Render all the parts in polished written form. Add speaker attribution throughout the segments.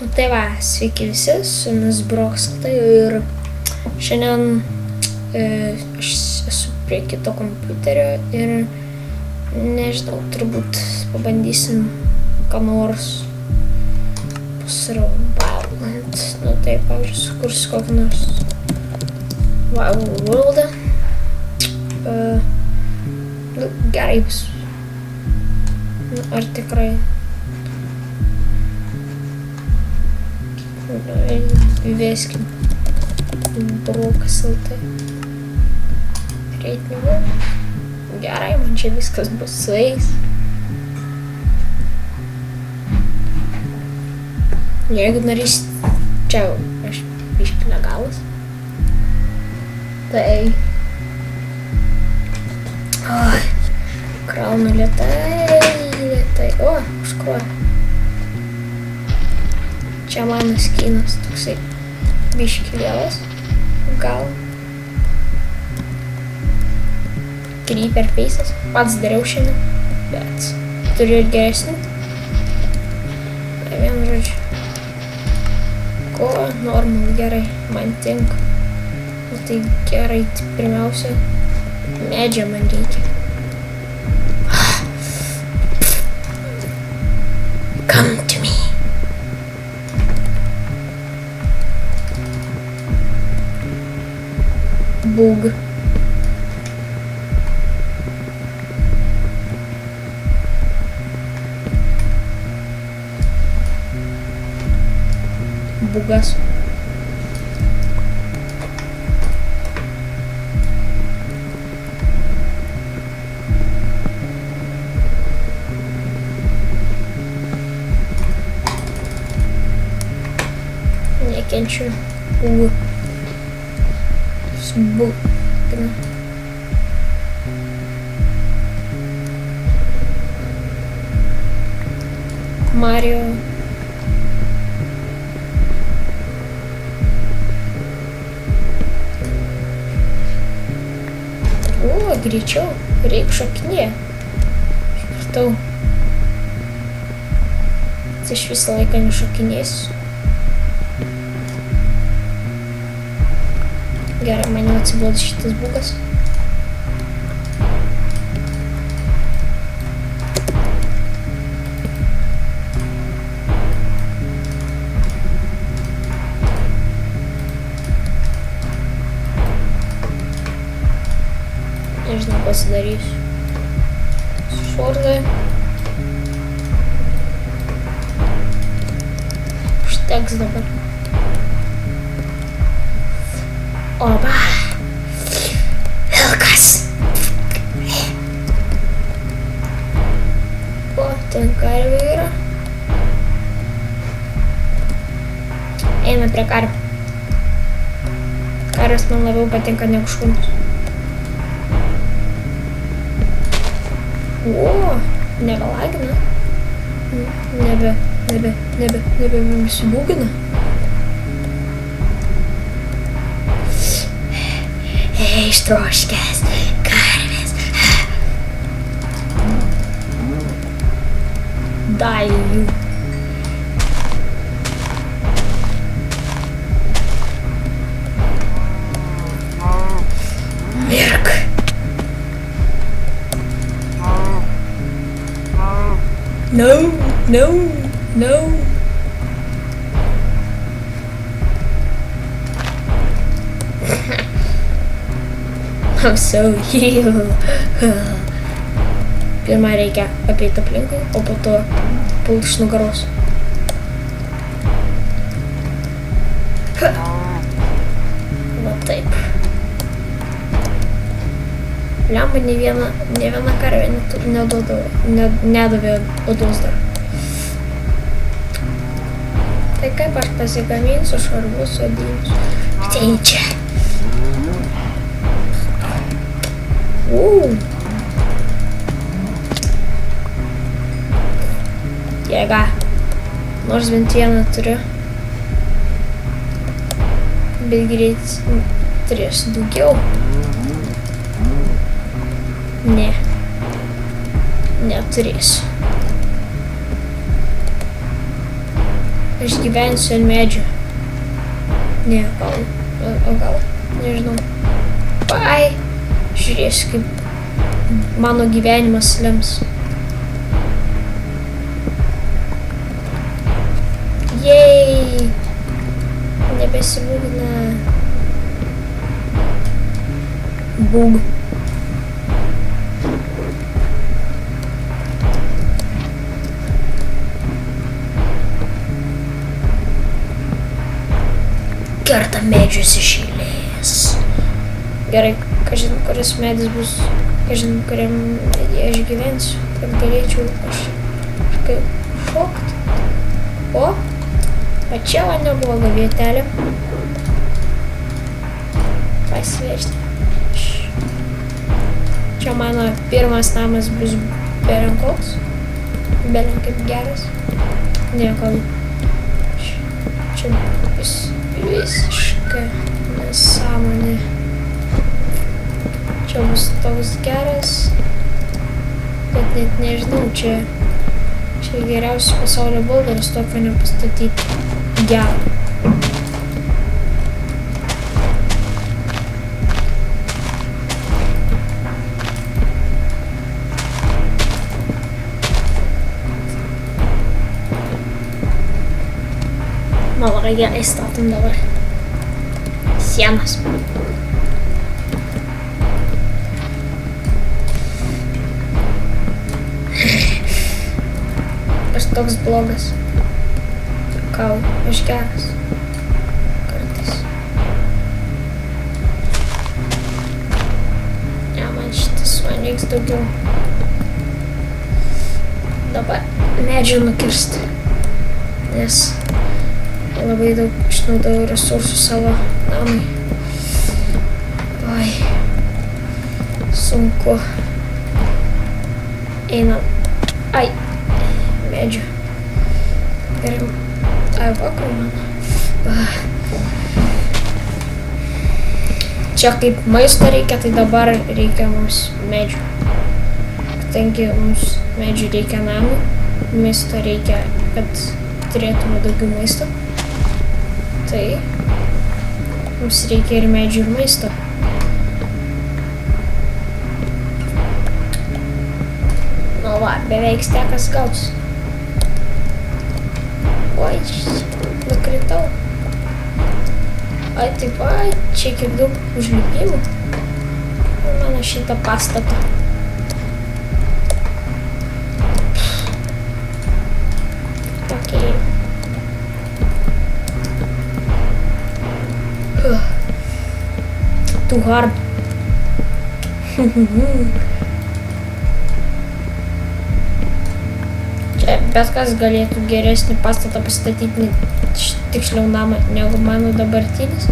Speaker 1: Nu tai va, sveiki visi, su jumis Brokstai ir šiandien aš esu prie kito kompiuterio ir nežinau, turbūt pabandysim ką nors survivalint. Nu tai, pavyzdžiui, sukursiu kokį nors survival worldą. Gerai bus. Ar tikrai? Įveskim Brokas LT reitingų. Gerai, man čia viskas bus sueis. Jeigu norėsit, čia aš biškį legalas. Tai kraunu lėtai. O, užkruoju. Čia mano skinas toksai biškį lielas, gal. Creeper faces, pats dariau šiandien, bet turiu ir geresnį. Vienu žodžiu. Ko? Normal, gerai, man tinka. O tai gerai, tai pirmiausia, medžio man reikia. Come to me. Bug. Bugas. Nekenčiu bugų. Mario. O, greičiau, reik šokinėti. Supratau. Tai aš visą laiką nešokinėsiu. Gerai, man jau atsibodo šitas bugas. Nežinau, pasidarysiu. Šordą. Užteks dabar. Oba! Vilkas! O, ten karvių yra. Eina prie karvių. Karvės man labiau patinka negu šunis. O, nebelagina. Nebesibūgina. Ištroškęs karvės. Dai jų. Mirk. No. I'm so evil. Pirmą reikia apeiti aplinkui, o po to pult iš nugaros. Va taip. Lemba ne viena karvė nedavė odos dar. Tai kaip aš pasigaminsiu šarvus sodinius? Ateini čia. Jėga. Nors bent vieną turiu. Bet greit turėsiu daugiau. Ne. Neturėsiu. Aš gyvensiu ant medžio. Ne, gal, nežinau. Pai, žiūrėsiu, kaip mano gyvenimas lems. Jej, nebesibūgina. Bug. Kerta medžius iš eilės. Gerai, kažin, kuris medis bus, kažin, kuriam aš gyvensiu, kad galėčiau aš kaip šokti. O, čia va nebloga vietelė. Pasivežti. Čia mano pirmas namas bus berenkoks. Belen kaip geras. Nieko. Čia bus visiška nesąmonė. Čia bus toks geras, kad net nežinau, čia geriausias pasaulio bulgaris tokio nepastatyti gerą. Man labai gerai statom dabar sienas. Aš toks blogas. Kau, aš geras. Kartais. Ne, man šitas man reiks daugiau. Dabar medžių nukirsti. Nes labai daug išnaudojau resursų savo namui. Oi. Sunku. Einam. Ai. Medžių. Gerai. Ai, vakar man. Čia kaip maisto reikia, tai dabar reikia mums medžių. Kadangi mums medžių reikia namui, maisto reikia, kad turėtume daugiau maisto. Tai mums reikia ir medžių, ir maisto. Nu va, beveik stekas gauts. Oi, nukritau. Ai, taip, ai, čia kiek daug užlipimų. Mano šitą pastatą. Tokiai. Too hard. Čia bet kas galėtų geresnį pastatą pastatyti, tiksliau namą, negu mano dabartinis.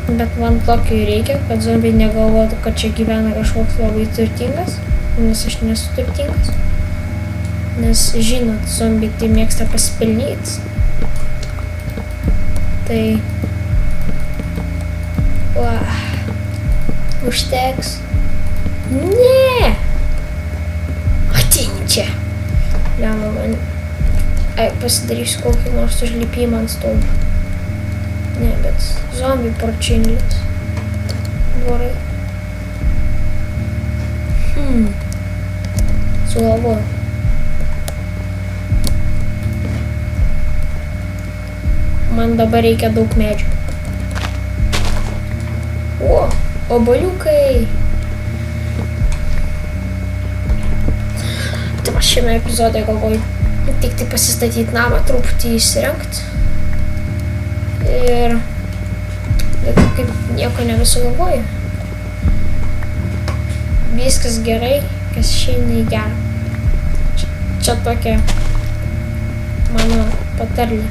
Speaker 1: Bet man tokio reikia, kad zombiai negalvotų, kad čia gyvena kažkoks labai turtingas, nes aš nesu turtingas. Nes žinot, zombiai tai mėgsta pasipelnyti. Tai užteks. Ne! Ateini čia. Lemma man. Ai, pasidarysiu kokį nors užlipimą ant stulpų. Ne, bet zombiai porčinlis. Dvorai. Sugalvoju. Man dabar reikia daug medžių. O, obuoliukai. Tai va šiame epizode galvoju tik tai pasistatyti namą, truputį įsirengti. Ir kaip nieko nebesugalvoju. Viskas gerai, kas išeina į gerą. Čia tokia mano patarlė.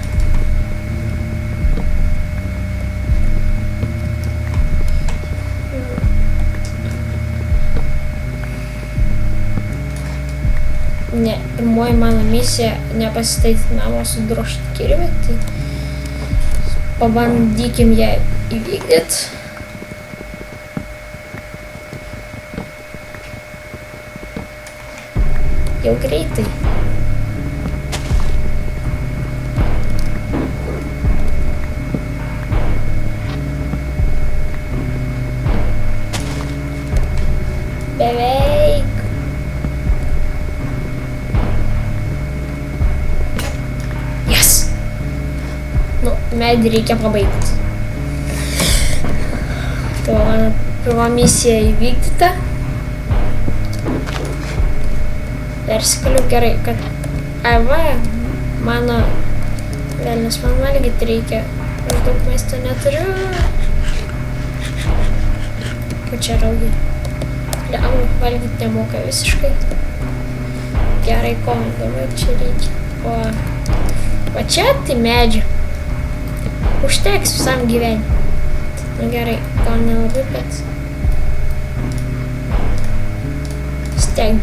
Speaker 1: Ne, pirmoji mano misija nepasistatyti namą sudrožti kirvį, tai pabandykim ją įvykdyti. Jau greitai. Nu, medį reikia pabaigti. Tai mano pirma misija įvykdyta. Persikaliu gerai, kad... Ai va, mano... Velnias, man valgyti reikia. Aš daug maisto neturiu. Ko čia raugi? Liau, valgyti nemoka visiškai. Gerai, ko man dabar čia reikia? O... Va čia tai medžių. Užteks visam gyvenimui. Nu gerai, gal nelabai, bet... Steng.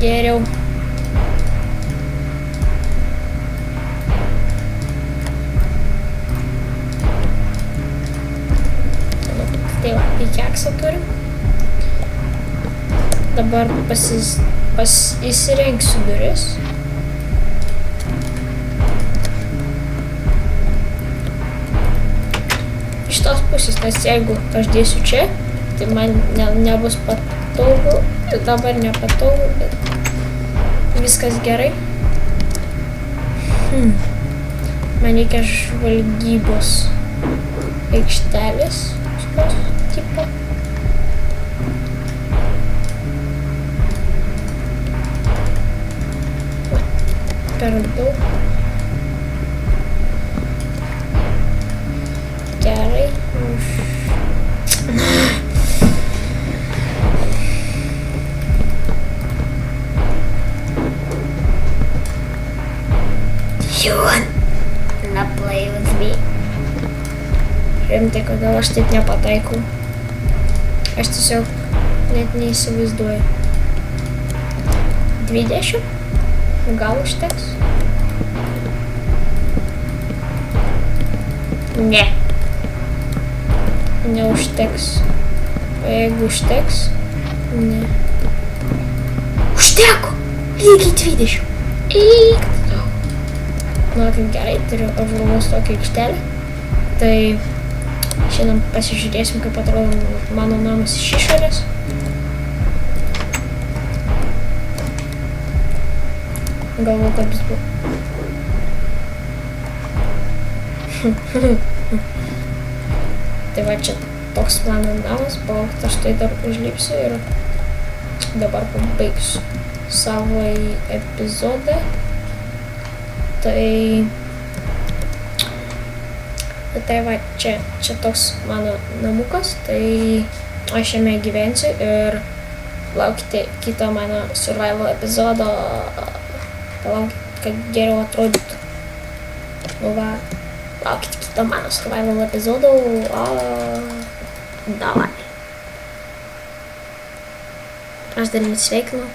Speaker 1: Geriau. Tai va, pikeksą turim. Dabar įsirengsiu duris. Iš tos pusės, nes jeigu aš dėsiu čia, tai man nebus patogu, tai dabar nepatogu, bet viskas gerai. Man reikia žvalgybos aikštelės, šios tipo. Per daug. Gerai. You wanna play with me? Rimtai, kodėl aš taip nepataikau? Aš tiesiog net neįsivaizduoju. 20? Gal užteks? Ne. Neužteks. O jeigu užteks? Ne. Užteko! Lygiai 20. Eik tau. Nu, kaip gerai, turiu apžvalgos tokią aikštelę. Tai šiandien pasižiūrėsim, kaip atrodo mano namas iš išorės. Galvoju, kad jis buvo. Tai va čia toks mano namas, palaukit, aš tai dar užlipsiu ir dabar pabaigsiu savo epizodą. Tai va čia toks mano namukas, tai aš jame gyvensiu ir laukite kito mano survival epizodo. Palaukit, kad geriau atrodytų. Nu va, laukit kito mano survival epizodo. Davai. Aš dar nesveikinu.